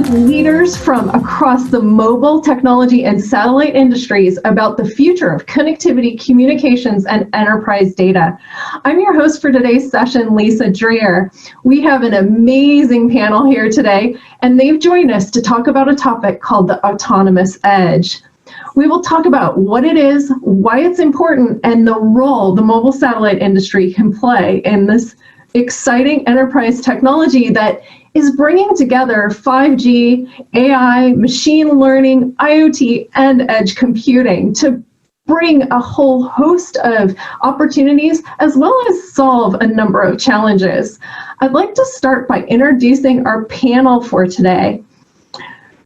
with leaders from across the mobile, technology, and satellite industries about the future of connectivity, communications, and enterprise data. I'm your host for today's session, Lisa Dreher. We have an amazing panel here today, and they've joined us to talk about a topic called the autonomous edge. We will talk about what it is, why it's important, and the role the mobile satellite industry can play in this exciting enterprise technology that is bringing together 5G, AI, machine learning, IoT, and edge computing to bring a whole host of opportunities as well as solve a number of challenges. I'd like to start by introducing our panel for today.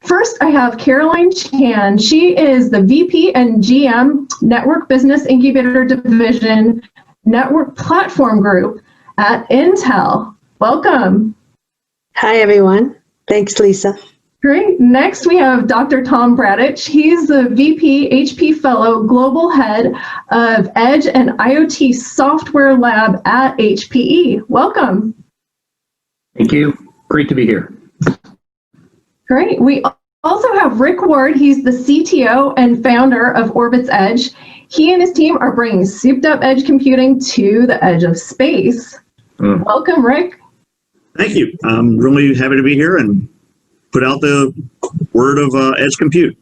First, I have Caroline Chan. She is the VP and GM, Network Business Incubator Division, Network Platform Group at Intel. Welcome. Hi, everyone. Thanks, Lisa. Great. Next, we have Dr. Tom Bradicich. He's the VP, HP Fellow, Global Head of Edge and IoT Software Lab at HPE. Welcome. Thank you. Great to be here. Great. We also have Rick Ward. He's the CTO and founder of Orbit's Edge. He and his team are bringing souped-up edge computing to the edge of space. Welcome, Rick. Thank you. I'm really happy to be here and put out the word of edge compute.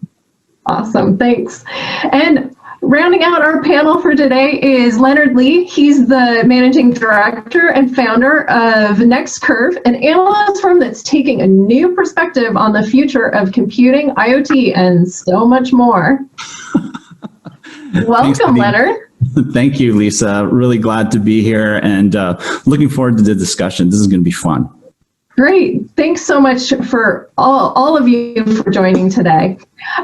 Awesome, thanks. And rounding out our panel for today is Leonard Lee. He's the managing director and founder of NextCurve, an analyst firm that's taking a new perspective on the future of computing, IoT, and so much more. Welcome, Leonard. Thank you, Lisa. Really glad to be here and looking forward to the discussion. This is going to be fun. Great. Thanks so much for all of you for joining today.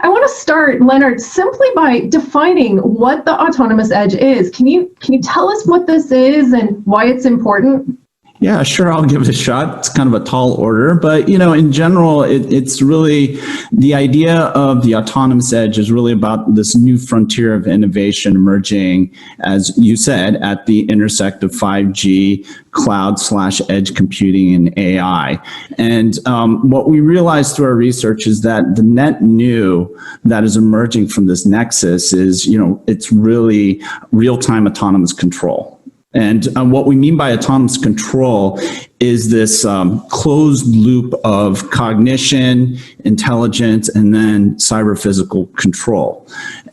I want to start, Leonard, simply by defining what the autonomous edge is. Can you tell us what this is and why it's important? Yeah, sure. I'll give it a shot. It's kind of a tall order, but in general, it's really the idea of the autonomous edge is really about this new frontier of innovation emerging, as you said, at the intersect of 5G, cloud/edge computing, and AI. And what we realized through our research is that the net new that is emerging from this nexus is, it's really real-time autonomous control. And what we mean by autonomous control is this closed loop of cognition, intelligence, and then cyber physical control.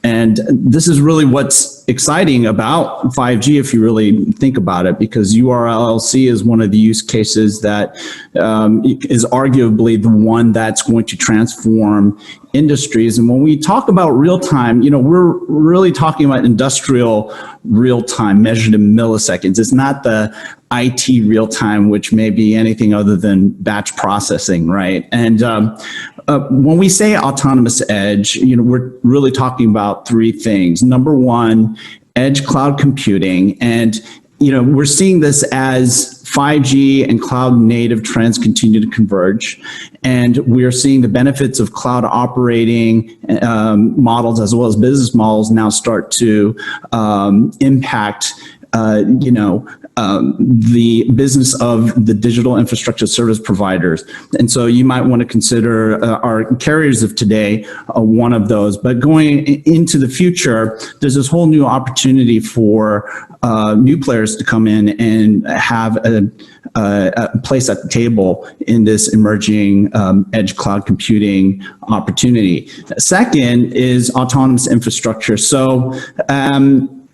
And this is really what's exciting about 5G if you really think about it, because URLLC is one of the use cases that is arguably the one that's going to transform industries. And when we talk about real time, we're really talking about industrial real time measured in milliseconds. It's not the IT real time, which may be anything other than batch processing, right? And when we say autonomous edge, we're really talking about three things. Number one, edge cloud computing. And we're seeing this as 5G and cloud native trends continue to converge. And we are seeing the benefits of cloud operating models as well as business models now start to impact the business of the digital infrastructure service providers. And so you might want to consider our carriers of today one of those. But going into the future, there's this whole new opportunity for new players to come in and have a place at the table in this emerging edge cloud computing opportunity. Second is autonomous infrastructure. So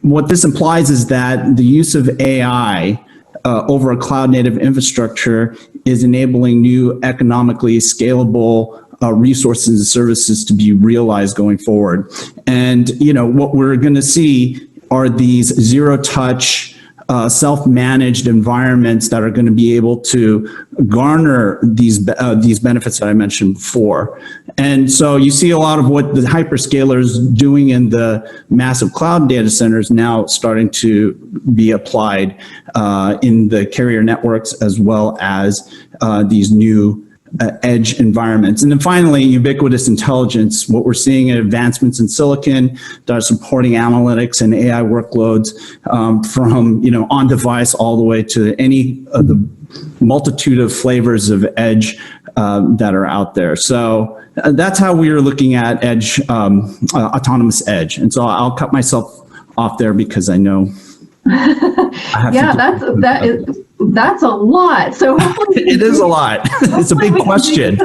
what this implies is that the use of AI over a cloud native infrastructure is enabling new economically scalable resources and services to be realized going forward. And what we're going to see are these zero touch self-managed environments that are going to be able to garner these benefits that I mentioned before. And so you see a lot of what the hyperscalers doing in the massive cloud data centers now starting to be applied in the carrier networks as well as these new edge environments. And then finally, ubiquitous intelligence, what we're seeing in advancements in silicon that are supporting analytics and AI workloads from on device all the way to any of the multitude of flavors of edge that are out there. So that's how we are looking at edge, autonomous edge. And so I'll cut myself off there because I know. Yeah, that's a lot. So hopefully it is a lot. It's a big question.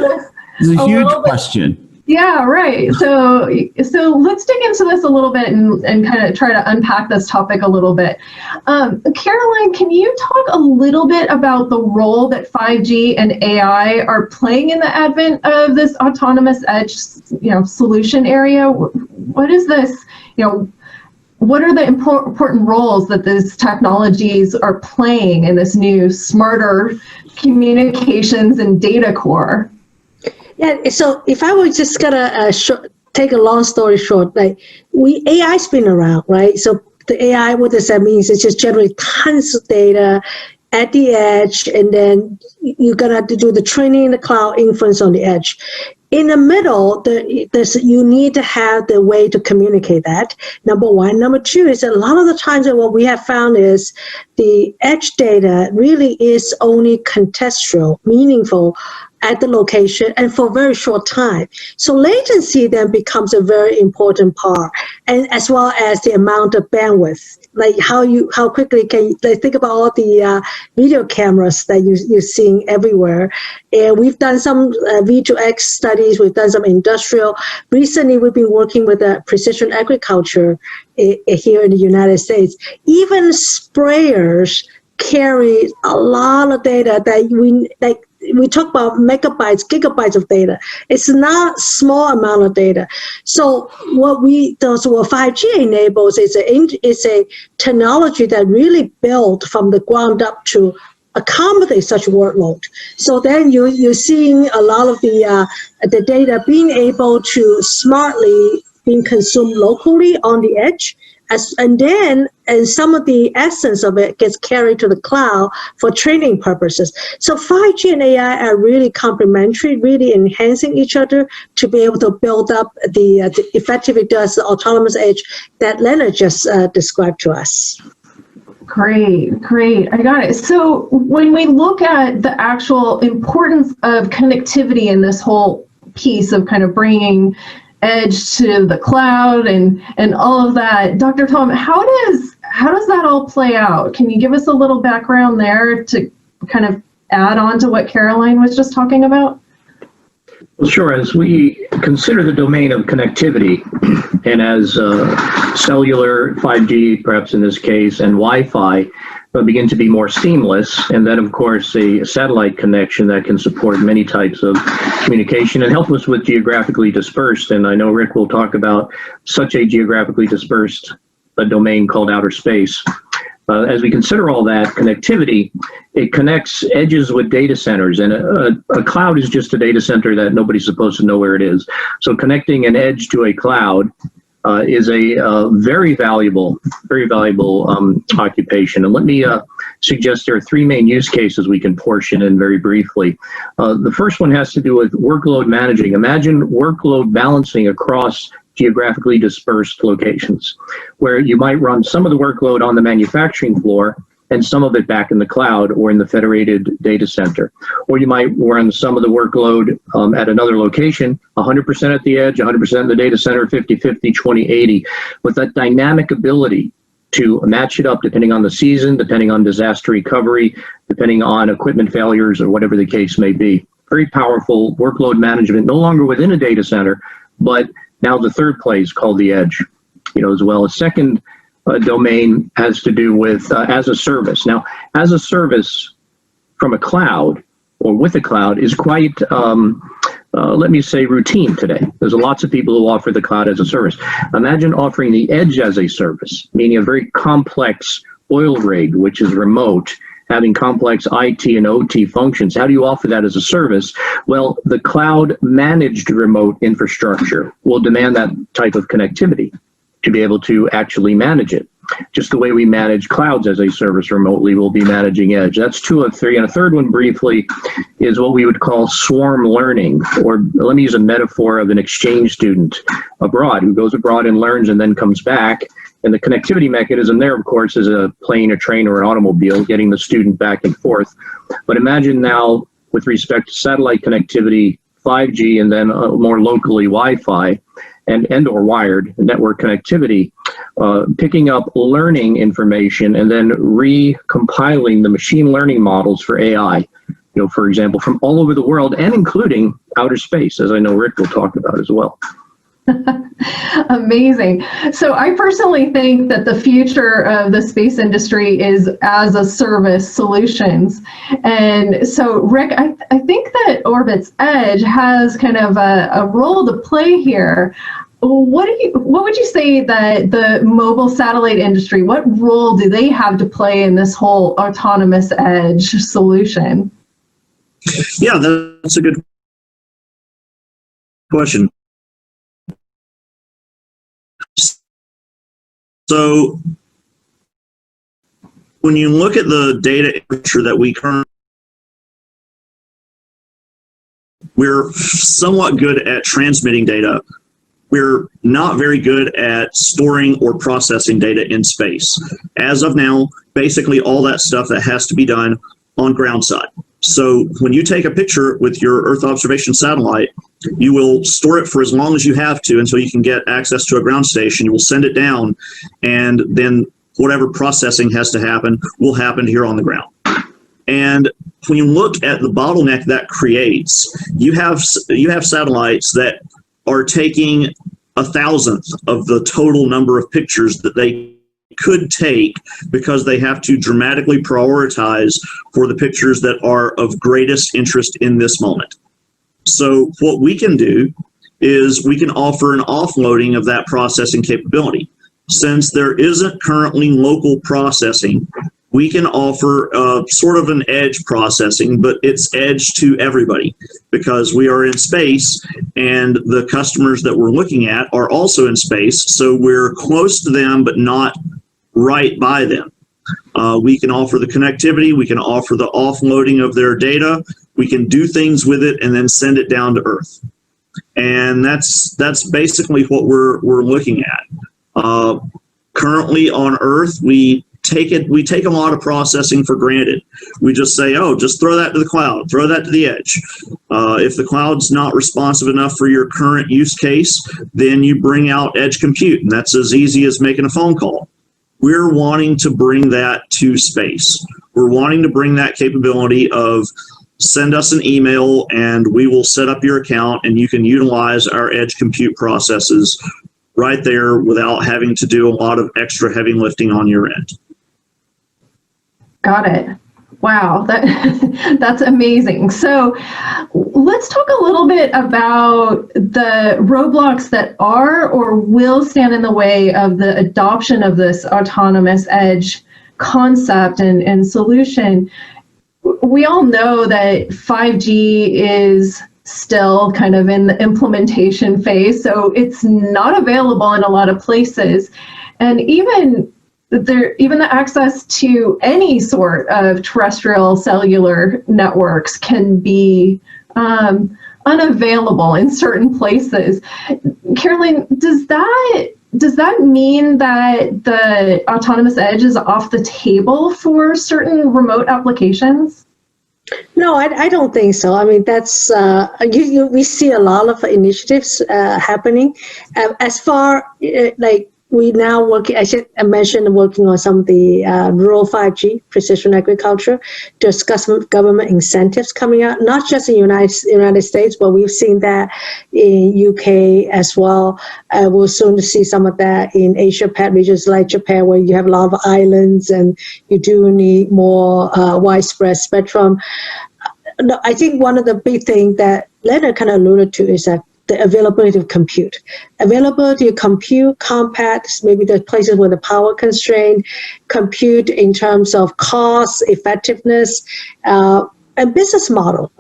It's a huge question. Yeah, right. So let's dig into this a little bit and kind of try to unpack this topic a little bit. Caroline, can you talk a little bit about the role that 5G and AI are playing in the advent of this autonomous edge, solution area? What is this, what are the important roles that these technologies are playing in this new, smarter communications and data core? Yeah, so if I was just gonna take a long story short, like AI's been around, right? So the AI, what does that mean? It's just generate tons of data at the edge, and then you're gonna have to do the training in the cloud, inference on the edge. In the middle, you need to have the way to communicate that, number one. Number two is that a lot of the times what we have found is the edge data really is only contextual, meaningful at the location and for a very short time. So latency then becomes a very important part, and as well as the amount of bandwidth, like how quickly can you, think about all the video cameras that you're seeing everywhere. And we've done some V2X studies, we've done some industrial. Recently, we've been working with precision agriculture here in the United States. Even sprayers carry a lot of data that we talk about megabytes, gigabytes of data. It's not a small amount of data. So what 5G enables is a technology that really built from the ground up to accommodate such workload. So then you're seeing a lot of the data being able to smartly being consumed locally on the edge, and some of the essence of it gets carried to the cloud for training purposes. So 5G and AI are really complementary, really enhancing each other to be able to build up the effectively does the autonomous edge that Leonard just described to us. Great. I got it. So when we look at the actual importance of connectivity in this whole piece of kind of bringing edge to the cloud and all of that, Dr. Tom, how does that all play out? Can you give us a little background there to kind of add on to what Caroline was just talking about? Well, sure. As we consider the domain of connectivity, and as cellular, 5G, perhaps in this case, and Wi-Fi begin to be more seamless, and then, of course, a satellite connection that can support many types of communication and help us with geographically dispersed. And I know Rick will talk about such a geographically dispersed domain called outer space. As we consider all that connectivity, it connects edges with data centers, and a cloud is just a data center that nobody's supposed to know where it is. So connecting an edge to a cloud is a very valuable occupation. And let me suggest there are three main use cases we can portion in very briefly. The first one has to do with workload managing. Imagine workload balancing across geographically dispersed locations, where you might run some of the workload on the manufacturing floor and some of it back in the cloud or in the federated data center. Or you might run some of the workload at another location, 100% at the edge, 100% in the data center, 50-50, 20-80, with that dynamic ability to match it up depending on the season, depending on disaster recovery, depending on equipment failures or whatever the case may be. Very powerful workload management, no longer within a data center, but now the third place called the edge, as well. A second domain has to do with as a service. Now, as a service from a cloud or with a cloud is quite, let me say, routine today. There's lots of people who offer the cloud as a service. Imagine offering the edge as a service, meaning a very complex oil rig, which is remote, having complex IT and OT functions. How do you offer that as a service? Well, the cloud managed remote infrastructure will demand that type of connectivity to be able to actually manage it. Just the way we manage clouds as a service remotely, we'll be managing edge. That's two of three. And a third one briefly is what we would call swarm learning, or let me use a metaphor of an exchange student abroad who goes abroad and learns and then comes back. And the connectivity mechanism there, of course, is a plane, a train, or an automobile getting the student back and forth. But imagine now with respect to satellite connectivity, 5G, and then more locally Wi-Fi and or wired network connectivity, picking up learning information and then recompiling the machine learning models for AI, for example, from all over the world and including outer space, as I know Rick will talk about as well. Amazing. So I personally think that the future of the space industry is as a service solutions. And so, Rick, I think that Orbit's Edge has kind of a role to play here. What would you say that the mobile satellite industry, what role do they have to play in this whole autonomous edge solution? Yeah, that's a good question. So when you look at the data infrastructure that we currently, we're somewhat good at transmitting data. We're not very good at storing or processing data in space. As of now, basically all that stuff that has to be done on ground side. So when you take a picture with your Earth observation satellite, you will store it for as long as you have to until you can get access to a ground station. You will send it down, and then whatever processing has to happen will happen here on the ground. And when you look at the bottleneck that creates, you have satellites that are taking 1,000th of the total number of pictures that they could take because they have to dramatically prioritize for the pictures that are of greatest interest in this moment. So what we can do is we can offer an offloading of that processing capability. Since there isn't currently local processing, we can offer sort of an edge processing, but it's edge to everybody because we are in space and the customers that we're looking at are also in space. So we're close to them, but not right by them. We can offer the connectivity, we can offer the offloading of their data, we can do things with it and then send it down to Earth. And that's basically what we're looking at. Currently on Earth, we take a lot of processing for granted. We just say, oh, just throw that to the cloud, throw that to the edge. If the cloud's not responsive enough for your current use case, then you bring out edge compute, and that's as easy as making a phone call. We're wanting to bring that to space. We're wanting to bring that capability of send us an email and we will set up your account and you can utilize our edge compute processes right there without having to do a lot of extra heavy lifting on your end. Got it. Wow, that's amazing. So let's talk a little bit about the roadblocks that are or will stand in the way of the adoption of this autonomous edge concept and solution. We all know that 5G is still kind of in the implementation phase, so it's not available in a lot of places. And even the access to any sort of terrestrial cellular networks can be unavailable in certain places. Caroline, does that mean that the autonomous edge is off the table for certain remote applications? No, I don't think so. I mean, that's we see a lot of initiatives happening. As far like we now working, I mentioned working on some of the rural 5G precision agriculture, discuss government incentives coming out, not just in the United States, but we've seen that in UK as well. We'll soon see some of that in Asia Pac regions like Japan, where you have a lot of islands and you do need more widespread spectrum. I think one of the big things that Leonard kind of alluded to is that the availability of compute. Availability of compute, compact, maybe the places where the power constraint, compute in terms of cost, effectiveness, and business model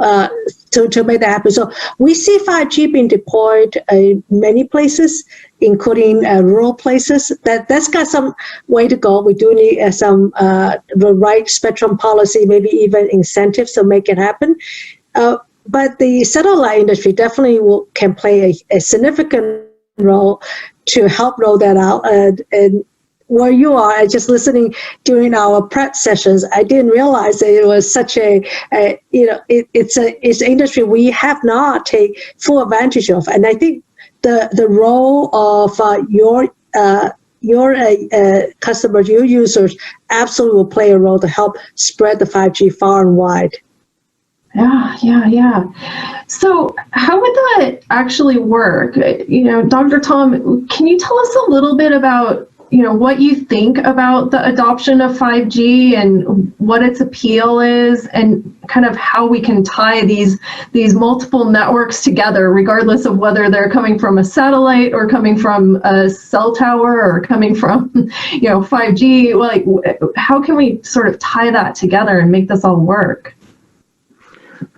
to make that happen. So we see 5G being deployed in many places, including rural places. That's got some way to go. We do need the right spectrum policy, maybe even incentives to make it happen. But the satellite industry definitely can play a significant role to help roll that out. And where you are, and just listening during our prep sessions, I didn't realize that it was such it's an industry we have not taken full advantage of. And I think the role of your customers, your users, absolutely will play a role to help spread the 5G far and wide. Yeah. So how would that actually work? Dr. Tom, can you tell us a little bit about, what you think about the adoption of 5G and what its appeal is, and kind of how we can tie these multiple networks together, regardless of whether they're coming from a satellite or coming from a cell tower or coming from, 5G? Like, how can we sort of tie that together and make this all work?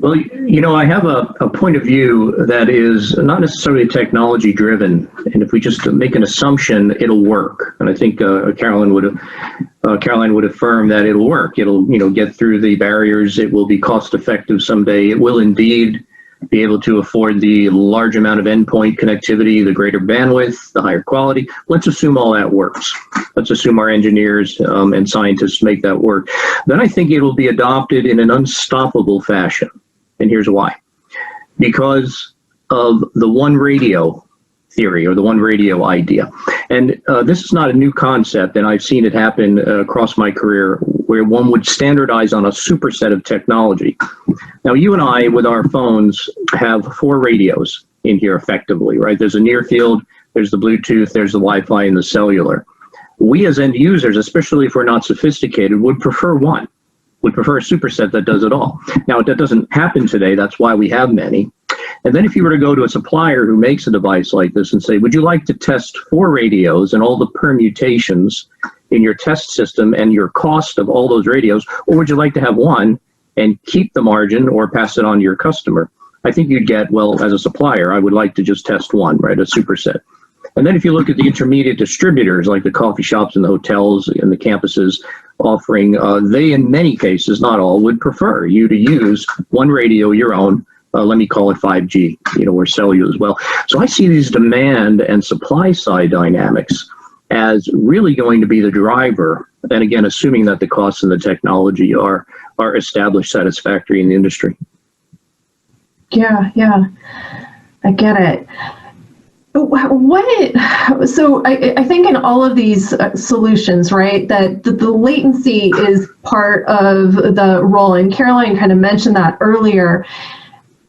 Well, I have a point of view that is not necessarily technology driven, and if we just make an assumption, it'll work. And I think Caroline would affirm that it'll work. It'll get through the barriers. It will be cost effective someday. It will indeed be able to afford the large amount of endpoint connectivity, the greater bandwidth, the higher quality. Let's assume all that works. Let's assume our engineers and scientists make that work. Then I think it will be adopted in an unstoppable fashion. And here's why. Because of the one radio theory, or the one radio idea. And this is not a new concept, and I've seen it happen across my career, where one would standardize on a superset of technology. Now, you and I, with our phones, have 4 radios in here effectively, right? There's a near field, there's the Bluetooth, there's the Wi-Fi, and the cellular. We as end users, especially if we're not sophisticated, would prefer one, would prefer a superset that does it all. Now, that doesn't happen today. That's why we have many. And then if you were to go to a supplier who makes a device like this and say, would you like to test 4 radios and all the permutations in your test system and your cost of all those radios, or would you like to have one and keep the margin or pass it on to your customer? I think you'd get, well, as a supplier, I would like to just test one, right, a superset. And then if you look at the intermediate distributors, like the coffee shops and the hotels and the campuses offering, they in many cases, not all, would prefer you to use one radio, your own, let me call it 5G, or cellular as well. So I see these demand and supply side dynamics as really going to be the driver. And again, assuming that the costs and the technology are established satisfactory in the industry. Yeah, I get it. So I think in all of these solutions, right, that the latency is part of the role, and Caroline kind of mentioned that earlier.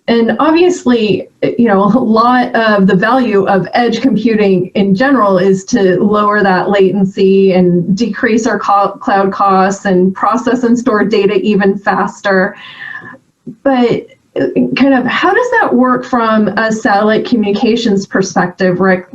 And obviously, a lot of the value of edge computing in general is to lower that latency and decrease our cloud costs and process and store data even faster. But kind of how does that work from a satellite communications perspective, Rick?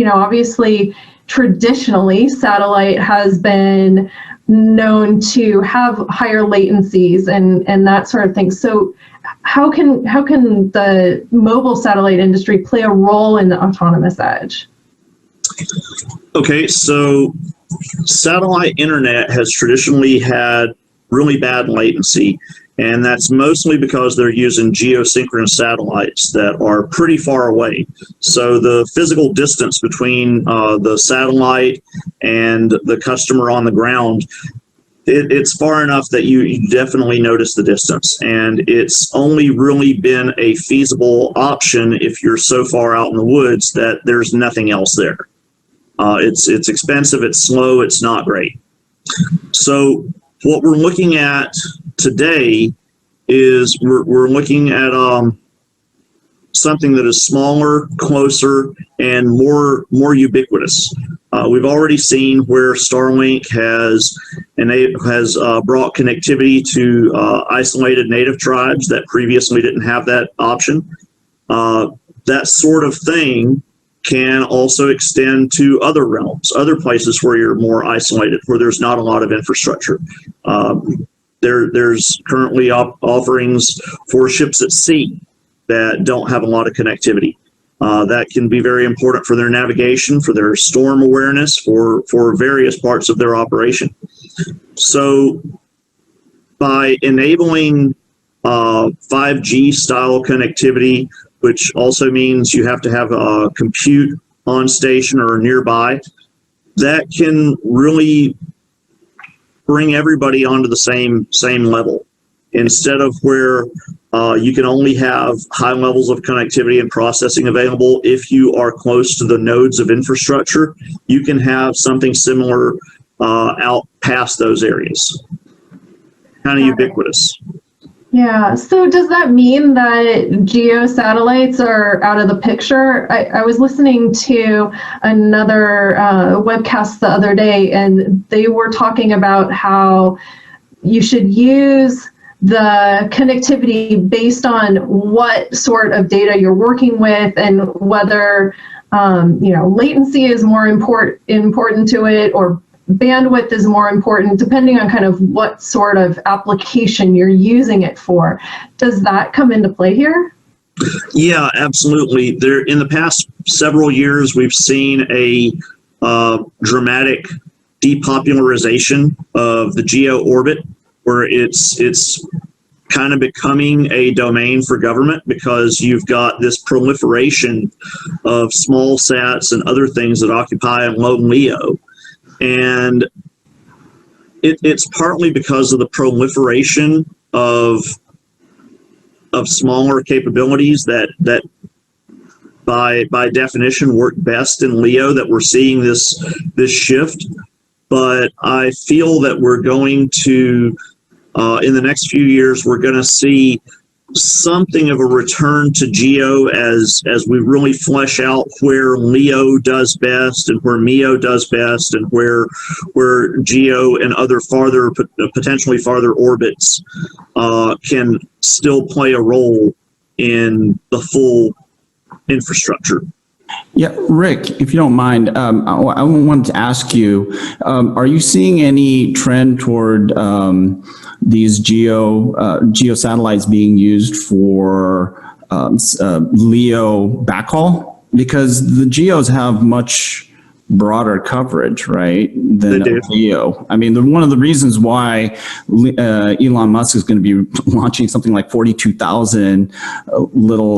Obviously, traditionally, satellite has been known to have higher latencies and that sort of thing. So how can the mobile satellite industry play a role in the autonomous edge? Okay, so satellite internet has traditionally had really bad latency, and that's mostly because they're using geosynchronous satellites that are pretty far away. So the physical distance between the satellite and the customer on the ground, it's far enough that you definitely notice the distance. And it's only really been a feasible option if you're so far out in the woods that there's nothing else there. It's expensive, it's slow, it's not great. So what we're looking at today is we're looking at something that is smaller, closer, and more ubiquitous. We've already seen where Starlink has brought connectivity to isolated native tribes that previously didn't have that option. That sort of thing can also extend to other realms, other places where you're more isolated, where there's not a lot of infrastructure. There's currently offerings for ships at sea that don't have a lot of connectivity. That can be very important for their navigation, for their storm awareness, for various parts of their operation. So by enabling 5G style connectivity, which also means you have to have a compute on station or nearby, that can really bring everybody onto the same level, instead of where you can only have high levels of connectivity and processing available. If you are close to the nodes of infrastructure, you can have something similar out past those areas. Kind of ubiquitous. Yeah, so does that mean that geo satellites are out of the picture? I was listening to another webcast the other day, and they were talking about how you should use the connectivity based on what sort of data you're working with, and whether latency is more important to it, or bandwidth is more important, depending on kind of what sort of application you're using it for. Does that come into play here? Yeah, absolutely. There, in the past several years, we've seen a dramatic depopularization of the Geo Orbit, where it's kind of becoming a domain for government, because you've got this proliferation of small sats and other things that occupy low LEO. And it's partly because of the proliferation of smaller capabilities that by definition work best in LEO, that we're seeing this shift. But I feel that we're going to, in the next few years, we're going to see something of a return to GEO as we really flesh out where LEO does best and where MEO does best, and where GEO and other potentially farther orbits can still play a role in the full infrastructure. Yeah, Rick, if you don't mind, I wanted to ask you, are you seeing any trend toward these geo satellites being used for LEO backhaul? Because the GEOs have much broader coverage, right, than LEO. I mean, one of the reasons why Elon Musk is going to be launching something like 42,000 little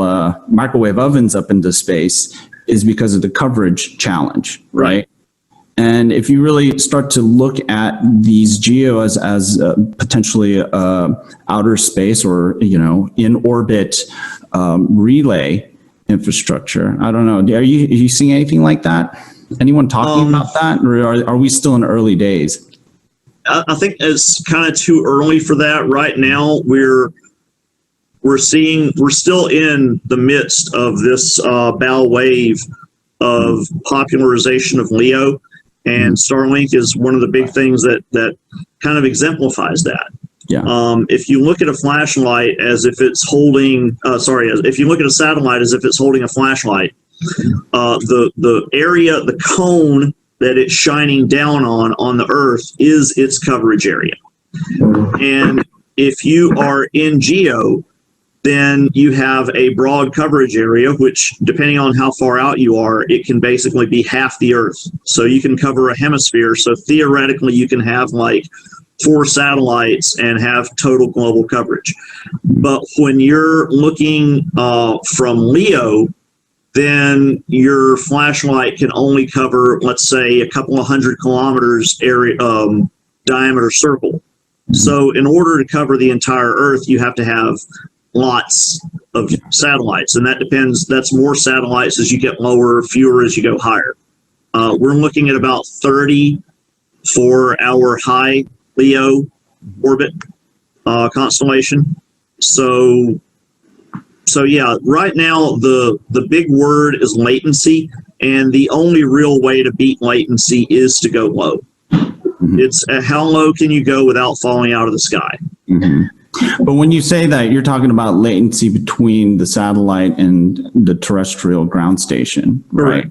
microwave ovens up into space is because of the coverage challenge, right? And if you really start to look at these GEOs as potentially outer space or in orbit relay infrastructure, I don't know. Are you seeing anything like that? Anyone talking about that, or are we still in early days? I think it's kind of too early for that right now. We're still in the midst of this bow wave of popularization of LEO, and Starlink is one of the big things that kind of exemplifies that. Yeah. If you look at a flashlight as if it's holding, if you look at a satellite as if it's holding a flashlight, the area, the cone that it's shining down on the Earth is its coverage area. And if you are in GEO, then you have a broad coverage area, which, depending on how far out you are, it can basically be half the Earth. So you can cover a hemisphere. So theoretically, you can have like 4 satellites and have total global coverage. But when you're looking from LEO, then your flashlight can only cover, let's say, a couple of 100 kilometers area diameter circle. So in order to cover the entire Earth, you have to have lots of satellites, and that depends. That's more satellites as you get lower, fewer as you go higher. We're looking at about 30 for our high LEO orbit constellation. So yeah, right now the big word is latency, and the only real way to beat latency is to go low. It's how low can you go without falling out of the sky? But when you say that, you're talking about latency between the satellite and the terrestrial ground station, right?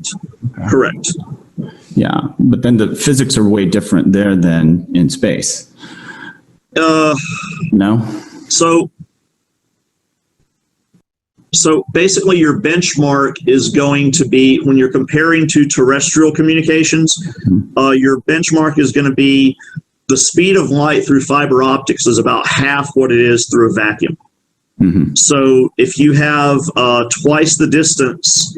Correct. Yeah, but then the physics are way different there than in space. No? So basically your benchmark is going to be, when you're comparing to terrestrial communications, your benchmark is going to be the speed of light through fiber optics is about half what it is through a vacuum. So if you have twice the distance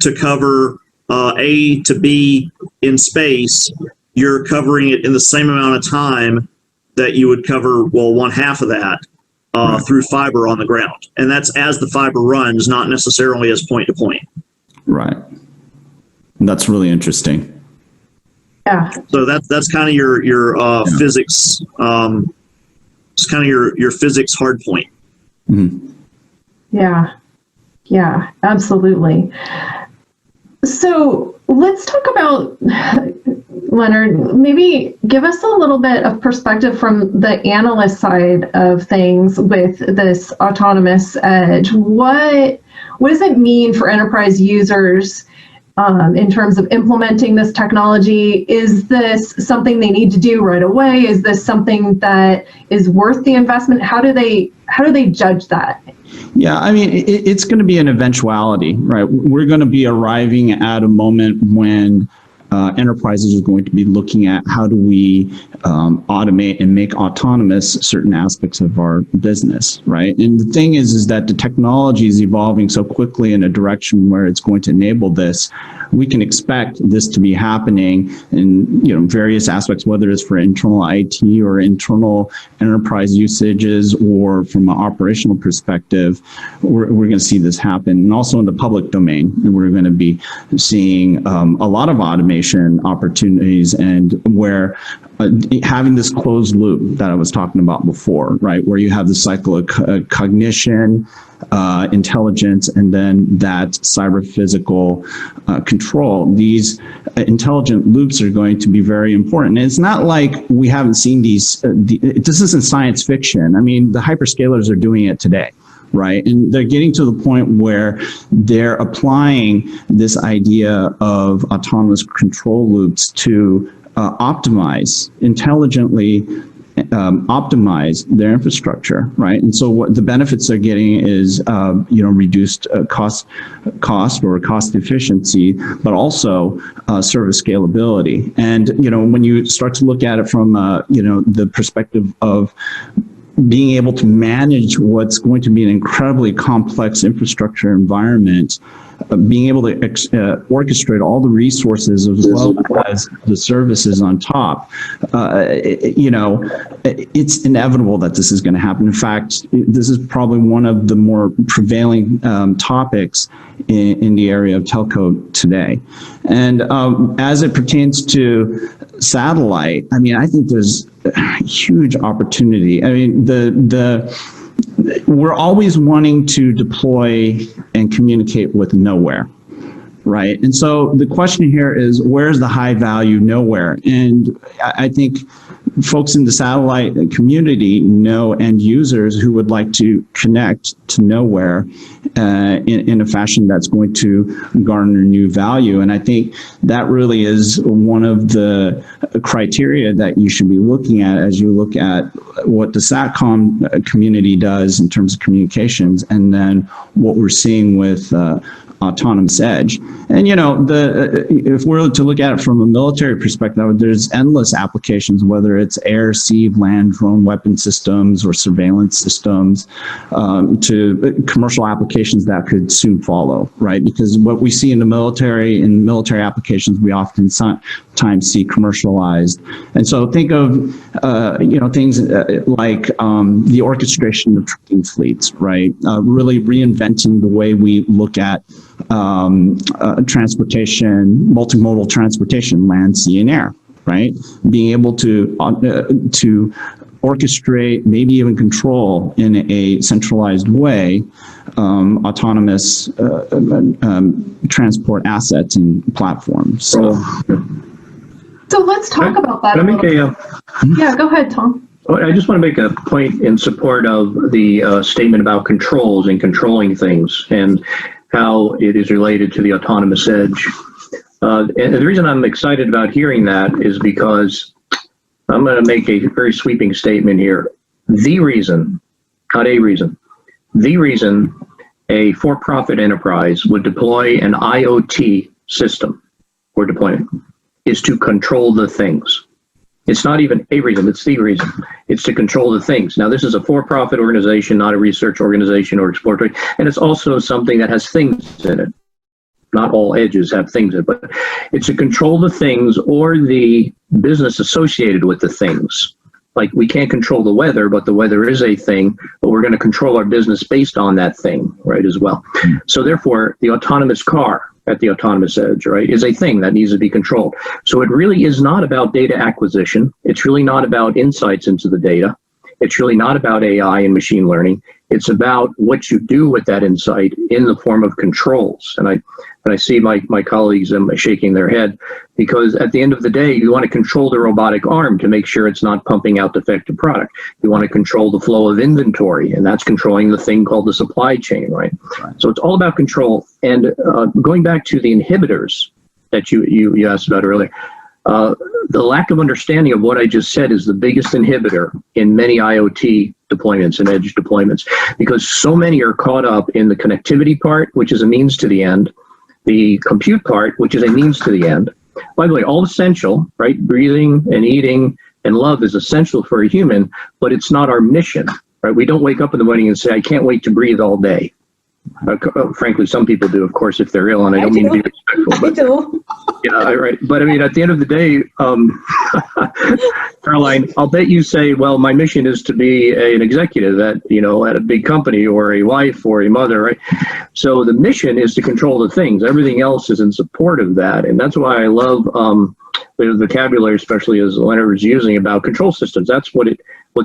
to cover A to B in space, you're covering it in the same amount of time that you would cover, well, one half of that through fiber on the ground. And that's as the fiber runs, not necessarily as point to point. Right. That's really interesting. Yeah. So that's kind of your physics. It's kind of your physics hard point. Mm-hmm. Yeah, absolutely. So let's talk about, Leonard, maybe give us a little bit of perspective from the analyst side of things with this autonomous edge. What does it mean for enterprise users in terms of implementing this technology? Is this something they need to do right away? Is this something that is worth the investment? How do they judge that? Yeah, I mean, it's going to be an eventuality, right? We're going to be arriving at a moment when enterprises are going to be looking at how do we automate and make autonomous certain aspects of our business, right? And the thing is that the technology is evolving so quickly in a direction where it's going to enable this. We can expect this to be happening in various aspects, whether it's for internal IT or internal enterprise usages, or from an operational perspective, we're going to see this happen. And also in the public domain, we're going to be seeing a lot of automation opportunities, and where having this closed loop that I was talking about before, right, where you have the cycle of cognition, intelligence, and then that cyber physical control. These intelligent loops are going to be very important. And it's not like we haven't seen these. This isn't science fiction. I mean, the hyperscalers are doing it today. Right. And they're getting to the point where they're applying this idea of autonomous control loops to intelligently optimize their infrastructure, right? And so what the benefits they're getting is, reduced cost or cost efficiency, but also service scalability. And, when you start to look at it from, the perspective of being able to manage what's going to be an incredibly complex infrastructure environment, being able to orchestrate all the resources as well as the services on top, it's inevitable that this is going to happen. In fact, this is probably one of the more prevailing topics in the area of telco today. And as it pertains to satellite, I mean, I think there's huge opportunity. I mean, we're always wanting to deploy and communicate with nowhere, right? And so the question here is, where's the high value nowhere? And I think folks in the satellite community know end users who would like to connect to nowhere in a fashion that's going to garner new value. And I think that really is one of the criteria that you should be looking at as you look at what the SATCOM community does in terms of communications, and then what we're seeing with autonomous edge. And if we're to look at it from a military perspective, there's endless applications, whether it's air, sea, land, drone weapon systems, or surveillance systems, to commercial applications that could soon follow, right? Because what we see in the military applications, we oftentimes see commercialized. And so think of things like the orchestration of trucking fleets, right? Really reinventing the way we look at transportation, multimodal transportation, land, sea, and air, right? Being able to orchestrate, maybe even control in a centralized way, autonomous transport assets and platforms. So let's talk about that. Yeah, go ahead, Tom. I just want to make a point in support of the statement about controls and controlling things, and how it is related to the autonomous edge. And the reason I'm excited about hearing that is because I'm going to make a very sweeping statement here. The reason, not a reason, the reason a for-profit enterprise would deploy an IoT system or deployment is to control the things. It's not even a reason, it's the reason. It's to control the things. Now, this is a for-profit organization, not a research organization or exploratory, and it's also something that has things in it. not all edges have things in it, but it's to control the things or the business associated with the things. Like we can't control the weather, but the weather is a thing, but we're going to control our business based on that thing, right, as well. So therefore, the autonomous car at the autonomous edge, right, is a thing that needs to be controlled. So it really is not about data acquisition. It's really not about insights into the data. It's really not about AI and machine learning. It's about what you do with that insight in the form of controls. And I see my colleagues shaking their head, because at the end of the day, you want to control the robotic arm to make sure it's not pumping out defective product. You want to control the flow of inventory, and that's controlling the thing called the supply chain, right? So it's all about control. And going back to the inhibitors that you asked about earlier, the lack of understanding of what I just said is the biggest inhibitor in many IoT deployments and edge deployments, because so many are caught up in the connectivity part, which is a means to the end, the compute part, which is a means to the end. By the way, all essential, right? Breathing and eating and love is essential for a human, but it's not our mission, right? We don't wake up in the morning and say, I can't wait to breathe all day. Frankly, some people do, of course, if they're ill, and I don't mean to be respectful. But, I do. yeah, right. But I mean, at the end of the day, Caroline, I'll bet you say, well, my mission is to be an executive at a big company, or a wife, or a mother, right? So the mission is to control the things. Everything else is in support of that, and that's why I love the vocabulary, especially as Leonard is using, about control systems. That's what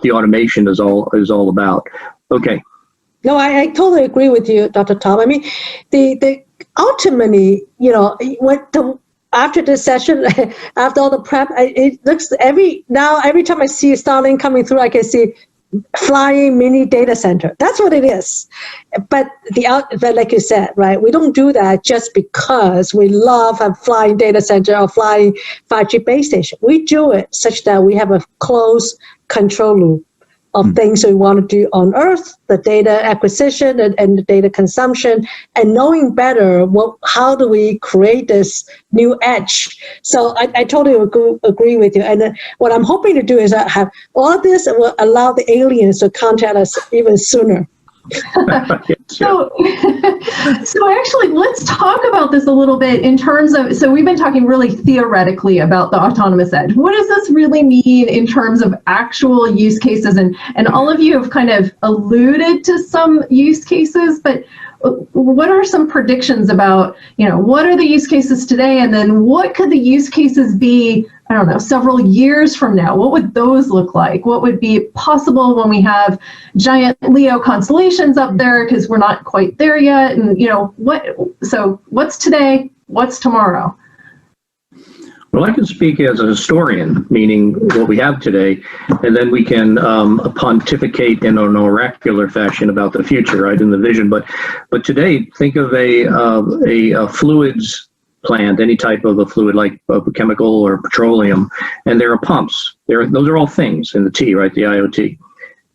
the automation is all about. Okay. No, I totally agree with you, Dr. Tom. I mean, the ultimately, after this session, after all the prep, it looks every time I see Starlink coming through, I can see flying mini data center. That's what it is. But like you said, right, we don't do that just because we love a flying data center or flying 5G base station. We do it such that we have a closed control loop of things we want to do on Earth, the data acquisition and the data consumption, and knowing better how do we create this new edge. So I totally agree with you. And what I'm hoping to do is have all this will allow the aliens to contact us even sooner. So actually, let's talk about this a little bit in terms of, so we've been talking really theoretically about the autonomous edge. What does this really mean in terms of actual use cases? And all of you have kind of alluded to some use cases, but what are some predictions about, what are the use cases today? And then what could the use cases be, I don't know, several years from now? What would those look like? What would be possible when we have giant LEO constellations up there, because we're not quite there yet? And, so what's today? What's tomorrow? Well, I can speak as a historian, meaning what we have today, and then we can pontificate in an oracular fashion about the future, right, in the vision. But today, think of a fluids plant, any type of a fluid like chemical or petroleum, and there are pumps. Those are all things in the T, right, the IoT.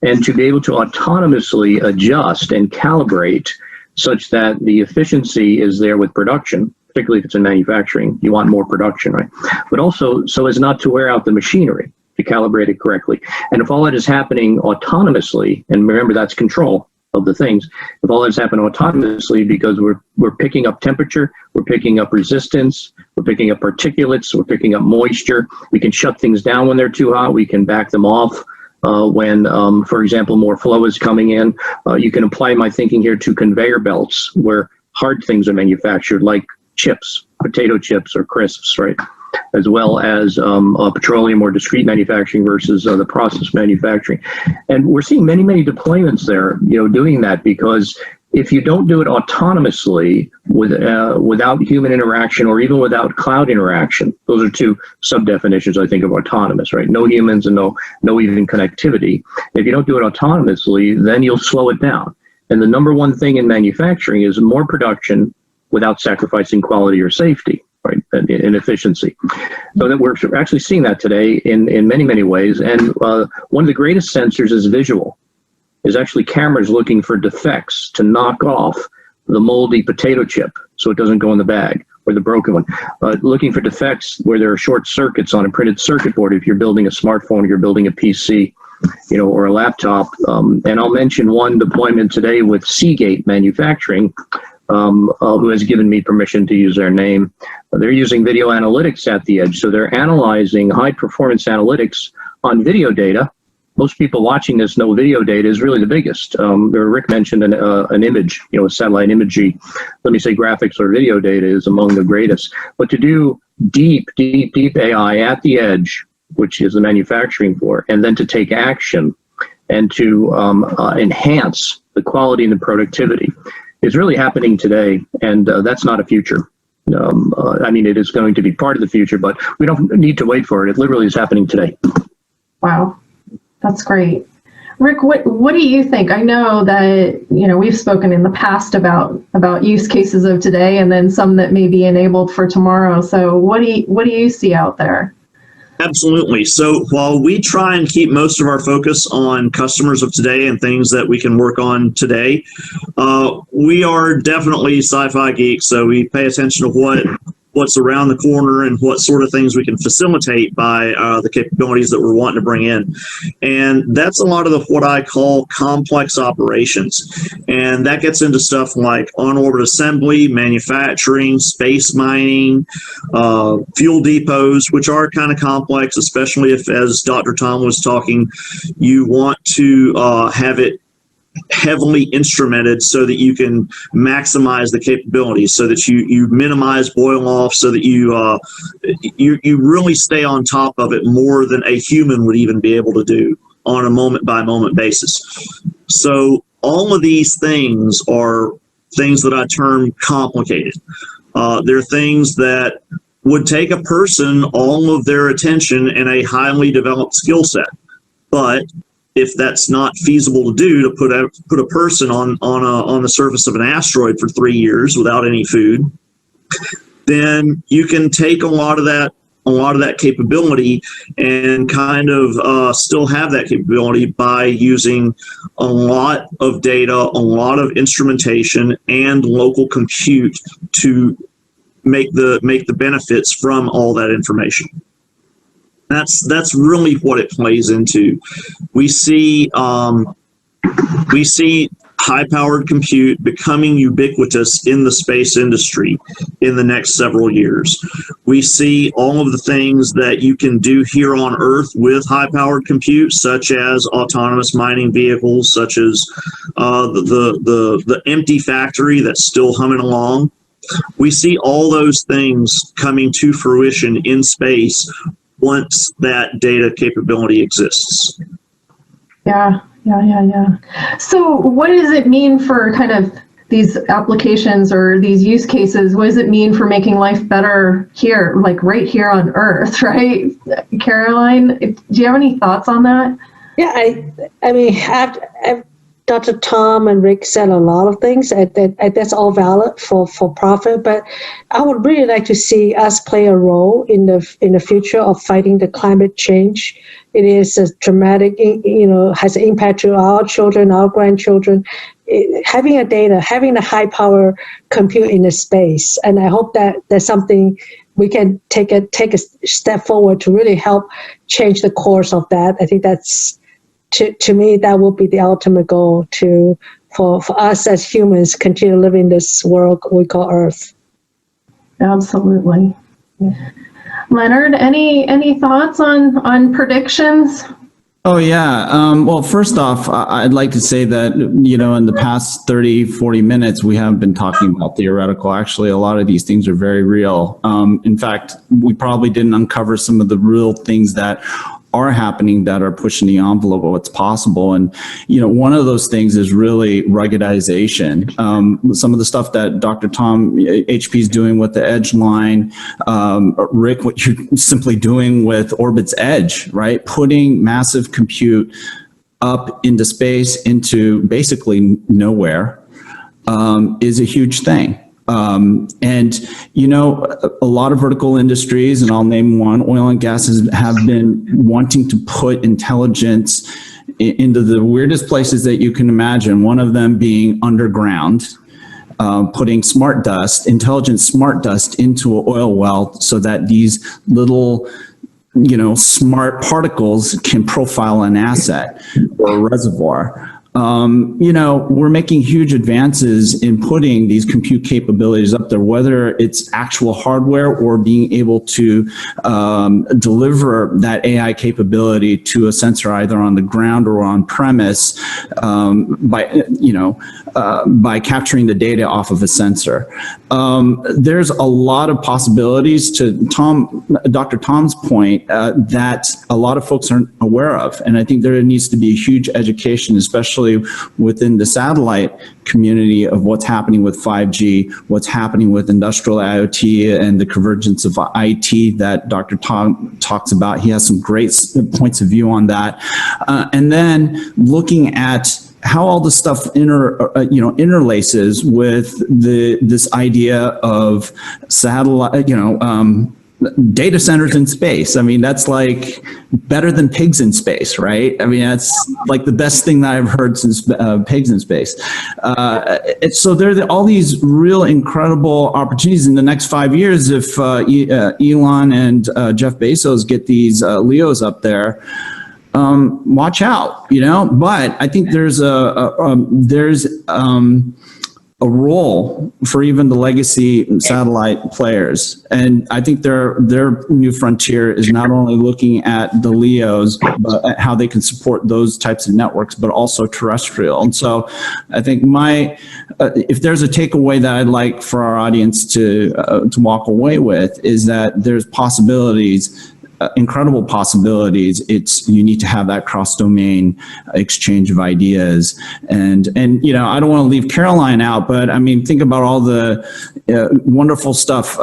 And to be able to autonomously adjust and calibrate such that the efficiency is there with production, particularly if it's in manufacturing, you want more production, right? But also so as not to wear out the machinery, to calibrate it correctly. And if all that is happening autonomously, and remember that's control of the things, if all that's happening autonomously because we're picking up temperature, we're picking up resistance, we're picking up particulates, we're picking up moisture, we can shut things down when they're too hot, we can back them off. When, for example, more flow is coming in, you can apply my thinking here to conveyor belts where hard things are manufactured, like chips, potato chips or crisps, right? As well as petroleum or discrete manufacturing versus the process manufacturing. And we're seeing many, many deployments there, doing that, because if you don't do it autonomously without human interaction or even without cloud interaction, those are two sub-definitions, I think, of autonomous, right? No humans and no even connectivity. If you don't do it autonomously, then you'll slow it down. And the number one thing in manufacturing is more production without sacrificing quality or safety, right, and efficiency. So that we're actually seeing that today in many, many ways. And one of the greatest sensors is visual, is actually cameras looking for defects to knock off the moldy potato chip so it doesn't go in the bag, or the broken one. Looking for defects where there are short circuits on a printed circuit board if you're building a smartphone, you're building a PC, or a laptop. And I'll mention one deployment today with Seagate Manufacturing, who has given me permission to use their name. They're using video analytics at the edge. So they're analyzing high performance analytics on video data. Most people watching this know video data is really the biggest. Rick mentioned an image, satellite imagery. Let me say graphics or video data is among the greatest. But to do deep AI at the edge, which is the manufacturing floor, and then to take action and to enhance the quality and the productivity is really happening today. And that's not a future. It is going to be part of the future, but we don't need to wait for it. It literally is happening today. Wow. That's great. Rick, what do you think? I know that, we've spoken in the past about use cases of today and then some that may be enabled for tomorrow. So what do you see out there? Absolutely. So while we try and keep most of our focus on customers of today and things that we can work on today, we are definitely sci-fi geeks. So we pay attention to what's around the corner and what sort of things we can facilitate by the capabilities that we're wanting to bring in. And that's a lot of what I call complex operations. And that gets into stuff like on-orbit assembly, manufacturing, space mining, fuel depots, which are kind of complex, especially if, as Dr. Tom was talking, you want to have it heavily instrumented so that you can maximize the capabilities, so that you minimize boil off, so that you really stay on top of it more than a human would even be able to do on a moment by moment basis. So all of these things are things that I term complicated. They're things that would take a person all of their attention and a highly developed skill set. But if that's not feasible to do, to put a person on the surface of an asteroid for 3 years without any food, then you can take a lot of that capability and kind of still have that capability by using a lot of data, a lot of instrumentation, and local compute to make the benefits from all that information. That's really what it plays into. We see high-powered compute becoming ubiquitous in the space industry in the next several years. We see all of the things that you can do here on Earth with high-powered compute, such as autonomous mining vehicles, such as the empty factory that's still humming along. We see all those things coming to fruition in space once that data capability exists. Yeah. So what does it mean for kind of these applications or these use cases? What does it mean for making life better here, like right here on Earth, right? Caroline, do you have any thoughts on that? Yeah, I mean, Dr. Tom and Rick said a lot of things. That's all valid for profit, but I would really like to see us play a role in the future of fighting the climate change. It is a dramatic, has an impact to our children, our grandchildren. Having the high power compute in the space, and I hope that there's something we can take a step forward to really help change the course of that. I think that's. To me, that will be the ultimate goal for us as humans continue living in this world we call Earth. Absolutely. Leonard, any thoughts on predictions? Oh, yeah. Well, first off, I'd like to say that, in the past 30, 40 minutes, we haven't been talking about theoretical. Actually, a lot of these things are very real. In fact, we probably didn't uncover some of the real things that are happening that are pushing the envelope of what's possible. And, one of those things is really ruggedization. Some of the stuff that Dr. Tom HP is doing with the edge line, Rick, what you're simply doing with Orbit's edge, right? Putting massive compute up into space, into basically nowhere, is a huge thing. And, a lot of vertical industries, and I'll name one, oil and gas have been wanting to put intelligence into the weirdest places that you can imagine, one of them being underground, putting intelligent smart dust into an oil well so that these little smart particles can profile an asset or a reservoir. we're making huge advances in putting these compute capabilities up there, whether it's actual hardware or being able to deliver that AI capability to a sensor either on the ground or on premise by capturing the data off of a sensor. There's a lot of possibilities, to Dr. Tom's point, that a lot of folks aren't aware of. And I think there needs to be a huge education, especially within the satellite community, of what's happening with 5G, what's happening with industrial IoT and the convergence of IT that Dr. Tom talks about. He has some great points of view on that. And then looking at how all this stuff interlaces with this idea of satellite, data centers in space. I mean, that's like better than pigs in space, right? I mean, that's like the best thing that I've heard since pigs in space. So there are all these real incredible opportunities in the next 5 years if Elon and Jeff Bezos get these LEOs up there. Watch out, but I think there's a role for even the legacy satellite players. And I think their new frontier is not only looking at the LEOs, but at how they can support those types of networks, but also terrestrial. And so I think if there's a takeaway that I'd like for our audience to walk away with, is that there's possibilities, incredible possibilities. You need to have that cross-domain exchange of ideas, and I don't want to leave Caroline out, but I mean, think about all the wonderful stuff.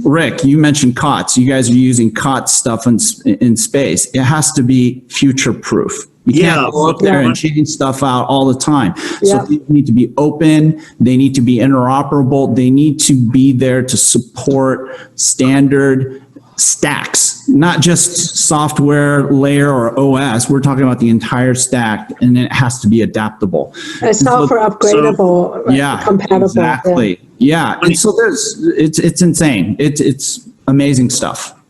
Rick, you mentioned COTS. You guys are using COTS stuff in space. It has to be future-proof. You can't go up there and change stuff out all the time. So they need to be open. They need to be interoperable. They need to be there to support standard stacks, not just software layer or OS. We're talking about the entire stack, and it has to be adaptable. And software upgradable, compatible. Exactly. Yeah. And so it's insane. It's amazing stuff.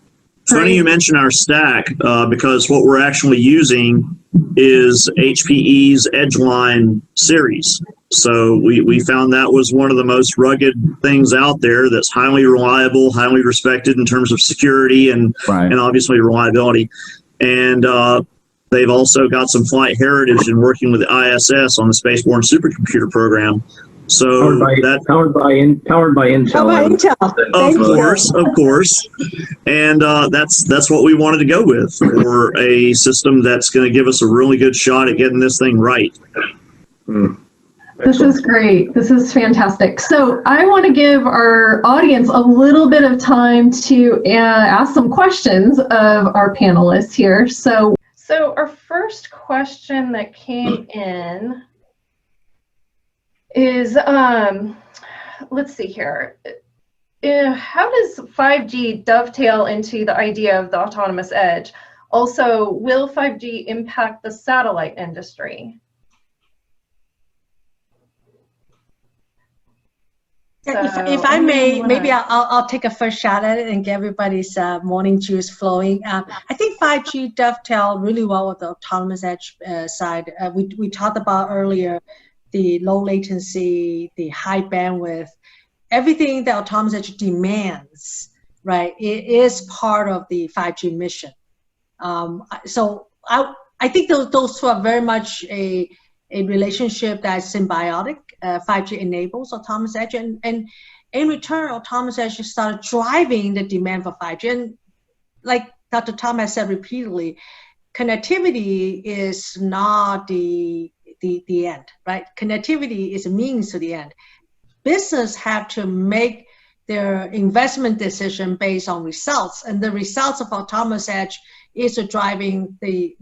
Funny you mention our stack, because what we're actually using is HPE's Edgeline series. So we found that was one of the most rugged things out there that's highly reliable, highly respected in terms of security and obviously reliability. And they've also got some flight heritage in working with the ISS on the Spaceborne Supercomputer program. So powered by Intel. Of course. And that's what we wanted to go with for a system that's going to give us a really good shot at getting this thing right. This is great. This is fantastic. So I want to give our audience a little bit of time to ask some questions of our panelists here. So our first question that came in is, let's see here. How does 5G dovetail into the idea of the autonomous edge? Also, will 5G impact the satellite industry? If I may, maybe I'll take a first shot at it and get everybody's morning juice flowing. I think 5G dovetail really well with the autonomous edge side. We talked about earlier the low latency, the high bandwidth, everything that autonomous edge demands, right? It is part of the 5G mission. So I think those two are very much a relationship that's symbiotic. 5G enables autonomous edge, and in return, autonomous edge started driving the demand for 5G. And like Dr. Tom has said repeatedly, connectivity is not the end, right? Connectivity is a means to the end. Business have to make their investment decision based on results, and the results of autonomous edge is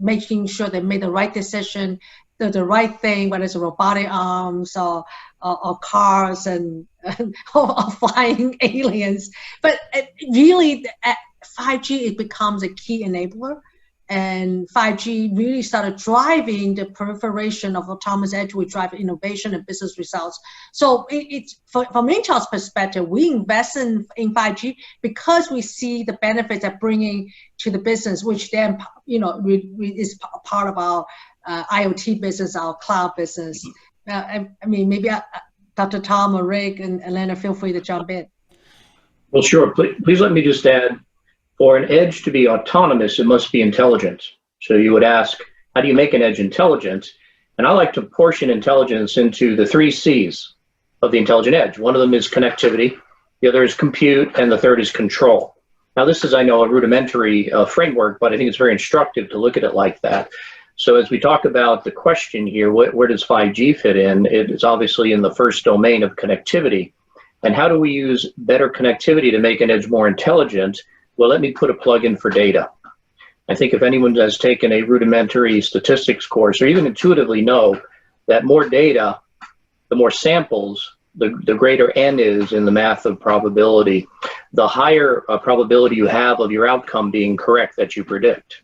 making sure they made the right decision, the right thing, whether it's robotic arms or cars or flying aliens. But really, at 5G, it becomes a key enabler. And 5G really started driving the proliferation of autonomous edge, which drive innovation and business results. So it's from Intel's perspective, we invest in 5G because we see the benefits of bringing to the business, which then is part of our IoT business, our cloud business. I mean, maybe Dr. Tom or Rick and Leonard, feel free to jump in. Well, sure. Please let me just add, for an edge to be autonomous, it must be intelligent. So you would ask, how do you make an edge intelligent? And I like to portion intelligence into the 3 C's of the intelligent edge. One of them is connectivity, the other is compute, and the third is control. Now, this is, I know, a rudimentary framework, but I think it's very instructive to look at it like that. So as we talk about the question here, where does 5G fit in? It is obviously in the first domain of connectivity. And how do we use better connectivity to make an edge more intelligent? Well, let me put a plug in for data. I think if anyone has taken a rudimentary statistics course or even intuitively know that more data, the more samples, the greater N is in the math of probability, the higher probability you have of your outcome being correct that you predict.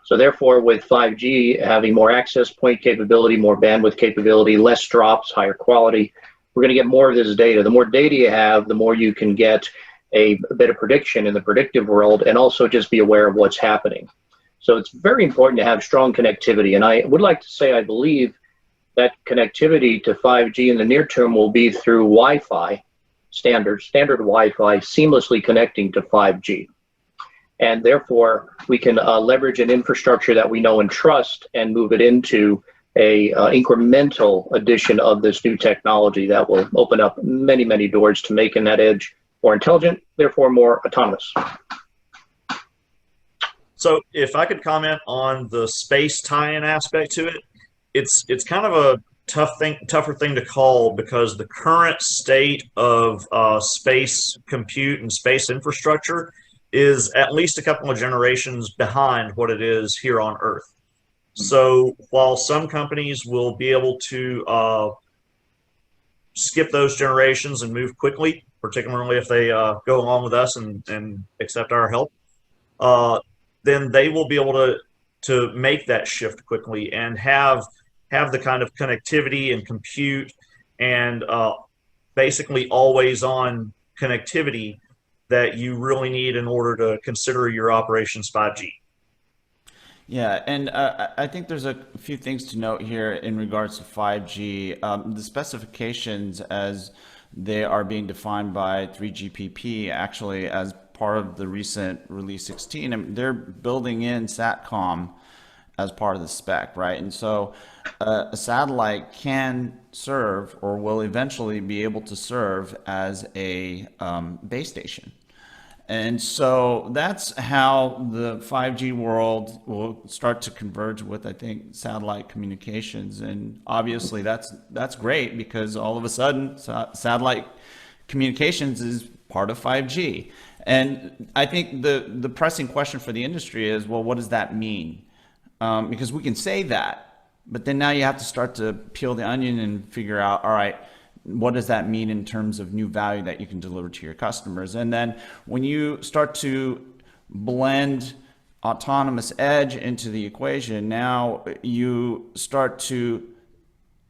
So therefore, with 5G having more access point capability, more bandwidth capability, less drops, higher quality, we're going to get more of this data. The more data you have, the more you can get a better prediction in the predictive world and also just be aware of what's happening. So it's very important to have strong connectivity. And I would like to say I believe that connectivity to 5G in the near term will be through Wi-Fi, standard Wi-Fi seamlessly connecting to 5G. And therefore, we can leverage an infrastructure that we know and trust and move it into a incremental addition of this new technology that will open up many, many doors to making that edge more intelligent, therefore more autonomous. So if I could comment on the space tie-in aspect to it, it's kind of a tougher thing to call because the current state of space compute and space infrastructure is at least a couple of generations behind what it is here on Earth. So while some companies will be able to skip those generations and move quickly, particularly if they go along with us and accept our help, then they will be able to make that shift quickly and have the kind of connectivity and compute and basically always on connectivity that you really need in order to consider your operations 5G. Yeah, and I think there's a few things to note here in regards to 5G. The specifications as they are being defined by 3GPP actually as part of the recent release 16, I mean, they're building in SATCOM as part of the spec, right? And so a satellite can serve or will eventually be able to serve as a base station. And so that's how the 5G world will start to converge with, I think, satellite communications. And obviously that's great because all of a sudden satellite communications is part of 5G. And I think the pressing question for the industry is, well, what does that mean? Because we can say that, but then now you have to start to peel the onion and figure out, all right, what does that mean in terms of new value that you can deliver to your customers? And then when you start to blend autonomous edge into the equation, now you start to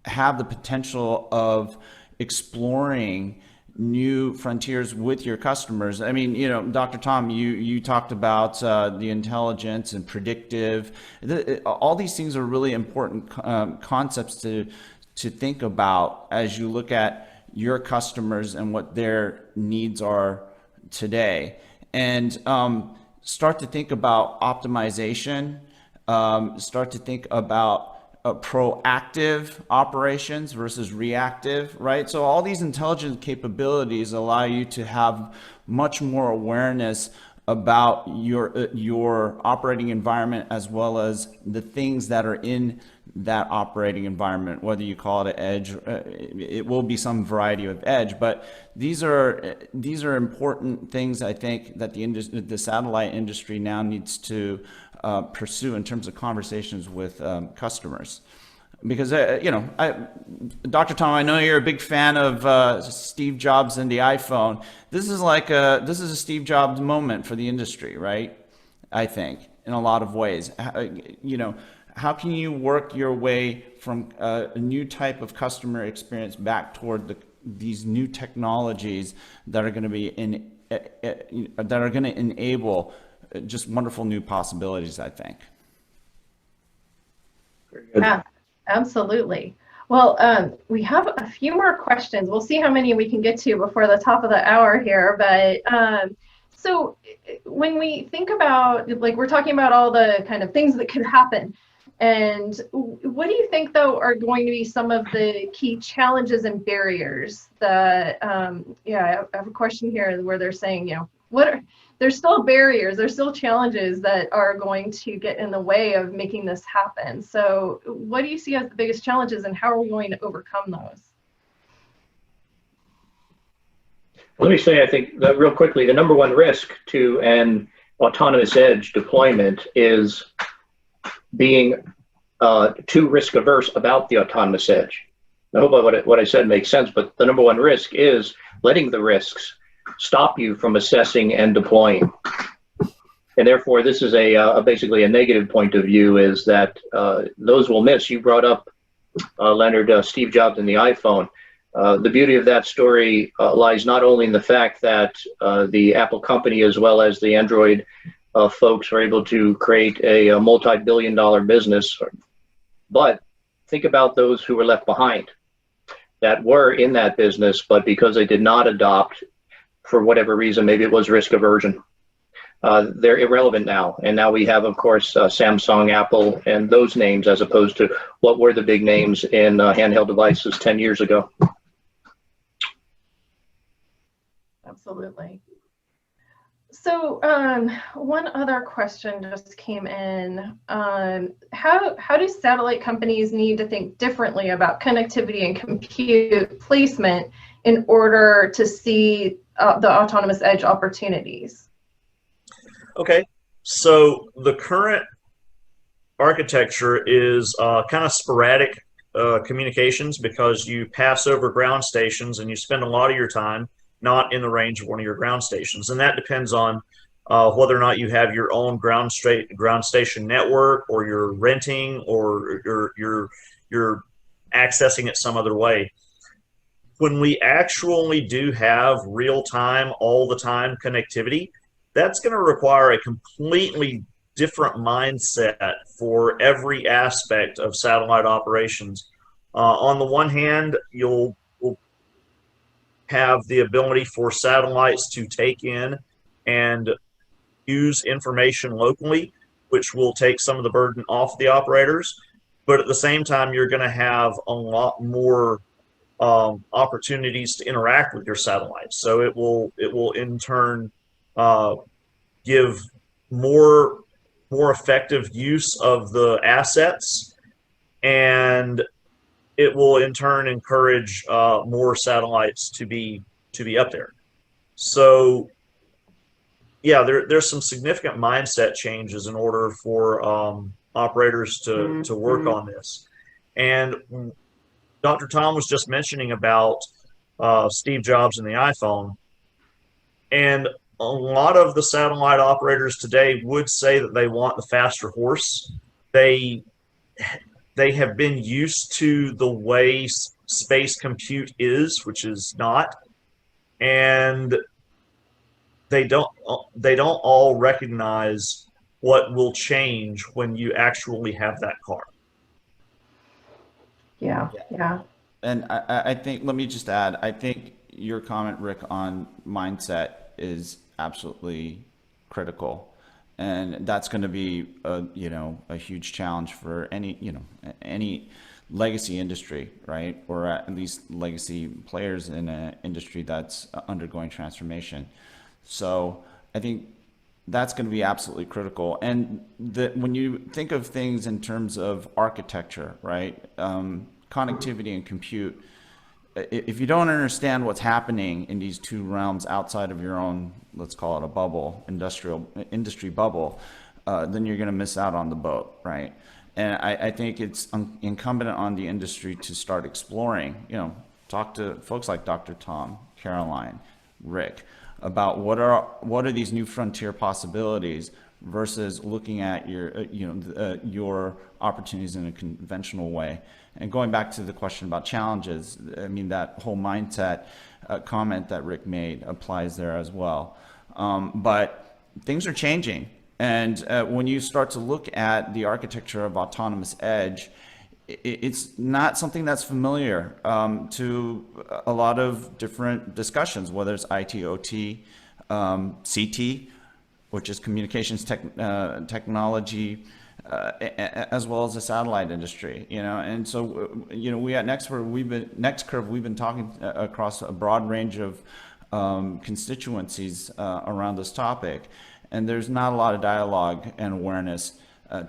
have the potential of exploring new frontiers with your customers. I mean, you know, Dr. Tom, you talked about the intelligence and predictive. All these things are really important concepts to think about as you look at your customers and what their needs are today, and start to think about optimization, start to think about proactive operations versus reactive, right? So all these intelligent capabilities allow you to have much more awareness about your operating environment as well as the things that are in that operating environment, whether you call it an edge, it will be some variety of edge, but these are important things I think that the satellite industry now needs to pursue in terms of conversations with customers. Because Dr. Tom, I know you're a big fan of Steve Jobs and the iPhone. This is a Steve Jobs moment for the industry, right? I think in a lot of ways. How can you work your way from a new type of customer experience back toward these new technologies that are going to be that are going to enable just wonderful new possibilities, I think. Yeah, absolutely. Well, we have a few more questions. We'll see how many we can get to before the top of the hour here. But so when we think about, like, we're talking about all the kind of things that could happen. And what do you think, though, are going to be some of the key challenges and barriers that, yeah, I have a question here where they're saying, you know, there's still barriers, there's still challenges that are going to get in the way of making this happen. So what do you see as the biggest challenges and how are we going to overcome those? Let me say, I think that real quickly, the number one risk to an autonomous edge deployment is being too risk averse about the autonomous edge. I hope what I said makes sense, but the number one risk is letting the risks stop you from assessing and deploying. And therefore, this is basically a negative point of view, is that those will miss. You brought up, Leonard, Steve Jobs and the iPhone. The beauty of that story lies not only in the fact that the Apple company as well as the Android folks were able to create a multi-billion-dollar business, but think about those who were left behind that were in that business, but because they did not adopt, for whatever reason, maybe it was risk aversion, they're irrelevant now. And now we have, of course, Samsung, Apple, and those names, as opposed to what were the big names in handheld devices 10 years ago. Absolutely. So one other question just came in. How do satellite companies need to think differently about connectivity and compute placement in order to see the autonomous edge opportunities? Okay, so the current architecture is kind of sporadic communications, because you pass over ground stations and you spend a lot of your time not in the range of one of your ground stations. And that depends on whether or not you have your own ground station network, or you're renting, or you're accessing it some other way. When we actually do have real-time, all-the-time connectivity, that's going to require a completely different mindset for every aspect of satellite operations. On the one hand, you'll have the ability for satellites to take in and use information locally, which will take some of the burden off the operators. But at the same time, you're going to have a lot more opportunities to interact with your satellites. So it will in turn give more effective use of the assets, and it will in turn encourage more satellites to be up there. So yeah, there's some significant mindset changes in order for operators to work on this. And Dr. Tom was just mentioning about Steve Jobs and the iPhone, and a lot of the satellite operators today would say that they want the faster horse. They have been used to the way space compute is, which is not, and they don't all recognize what will change when you actually have that car. Yeah. And I think, let me just add, I think your comment, Rick, on mindset is absolutely critical. And that's going to be a huge challenge for any legacy industry, right? Or at least legacy players in an industry that's undergoing transformation. So I think that's going to be absolutely critical. And when you think of things in terms of architecture, right? Connectivity and compute, if you don't understand what's happening in these two realms outside of your own, let's call it a bubble, industry bubble, then you're going to miss out on the boat, right? And I think it's incumbent on the industry to start exploring, talk to folks like Dr. Tom, Caroline, Rick, about what are these new frontier possibilities versus looking at your opportunities in a conventional way. And going back to the question about challenges, I mean, that whole mindset comment that Rick made applies there as well. But things are changing, And when you start to look at the architecture of autonomous edge, it's not something that's familiar to a lot of different discussions, whether it's IT, OT, CT, which is communications technology, as well as the satellite industry, and so we at NextCurve we've been talking across a broad range of constituencies around this topic, and there's not a lot of dialogue and awareness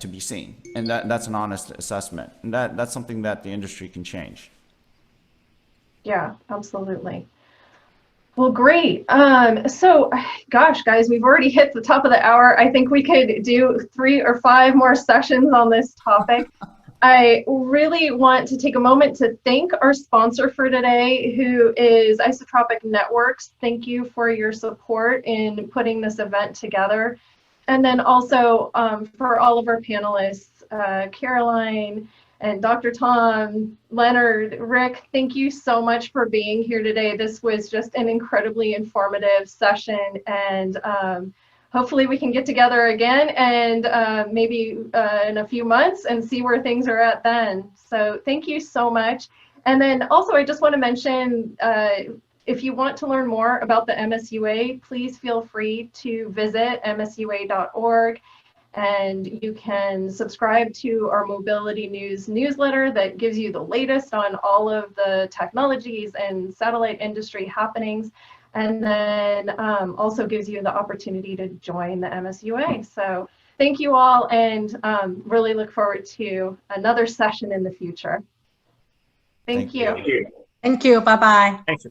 to be seen, and that's an honest assessment, and that's something that the industry can change. Yeah, absolutely. Well, great. So, gosh, guys, we've already hit the top of the hour. I think we could do 3 or 5 more sessions on this topic. I really want to take a moment to thank our sponsor for today, who is Isotropic Networks. Thank you for your support in putting this event together. And then also for all of our panelists, Caroline, and Dr. Tom, Leonard, Rick, thank you so much for being here today. This was just an incredibly informative session, and hopefully we can get together again and maybe in a few months and see where things are at then. So thank you so much. And then also I just want to mention, if you want to learn more about the MSUA, please feel free to visit msua.org. And you can subscribe to our Mobility News newsletter that gives you the latest on all of the technologies and satellite industry happenings, and then also gives you the opportunity to join the MSUA. So thank you all, and really look forward to another session in the future. Thank you. Thank you. Bye-bye. Thanks.